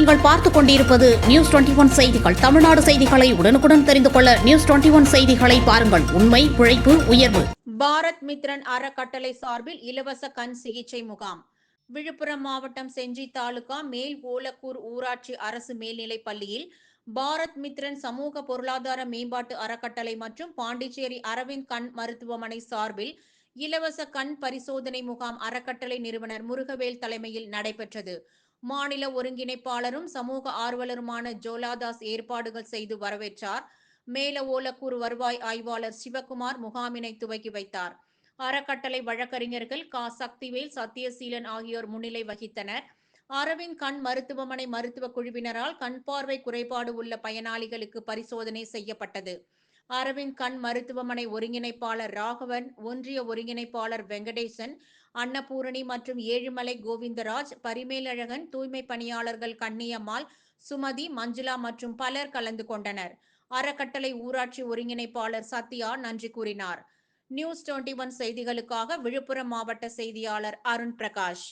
நீங்கள் பார்த்துக் கொண்டிருப்பது நியூஸ் 21 செய்திகள். தமிழ்நாடு செய்திகளை உடனுக்குடன் தெரிந்து கொள்ள நியூஸ் 21 செய்திகளை பாருங்கள். உண்மை, உழைப்பு, உயர்வு. பாரத் மித்ரன் அறக்கட்டளை சார்பில் இலவச கண் சிகிச்சை முகாம். விழுப்புரம் மாவட்டம் செஞ்சி தாலுகா மேல் ஓலக்கூர் ஊராட்சி அரசு மேல்நிலைப் பள்ளியில் பாரத் மித்ரன் சமூக பொருளாதார மேம்பாட்டு அறக்கட்டளை மற்றும் பாண்டிச்சேரி அரவிந்த் கண் மருத்துவமனை சார்பில் இலவச கண் பரிசோதனை முகாம் அறக்கட்டளை நிறுவனர் முருகவேல் தலைமையில் நடைபெற்றது. மாநில ஒருங்கிணைப்பாளரும் சமூக ஆர்வலருமான ஜோலாதாஸ் ஏற்பாடுகள் செய்து வரவேற்றார். மேல ஓலக்கூர் வருவாய் ஆய்வாளர் சிவக்குமார் முகாமினை துவக்கி வைத்தார். அறக்கட்டளை வழக்கறிஞர்கள் சக்திவேல், சத்தியசீலன் ஆகியோர் முன்னிலை வகித்தனர். அரவிந்த் கண் மருத்துவமனை மருத்துவ குழுவினரால் கண் பார்வை குறைபாடு உள்ள பயனாளிகளுக்கு பரிசோதனை செய்யப்பட்டது. அரவிந்த் கண் மருத்துவமனை ஒருங்கிணைப்பாளர் ராகவன், ஒன்றிய ஒருங்கிணைப்பாளர் வெங்கடேசன், அன்னபூரணி மற்றும் ஏழுமலை கோவிந்தராஜ், பரிமேலழகன், தூய்மை பணியாளர்கள் கண்ணியம்மாள், சுமதி, மஞ்சுளா மற்றும் பலர் கலந்து கொண்டனர். அறக்கட்டளை ஊராட்சி ஒருங்கிணைப்பாளர் சத்யா நன்றி கூறினார். நியூஸ் 21 செய்திகளுக்காக விழுப்புரம் மாவட்ட செய்தியாளர் அருண் பிரகாஷ்.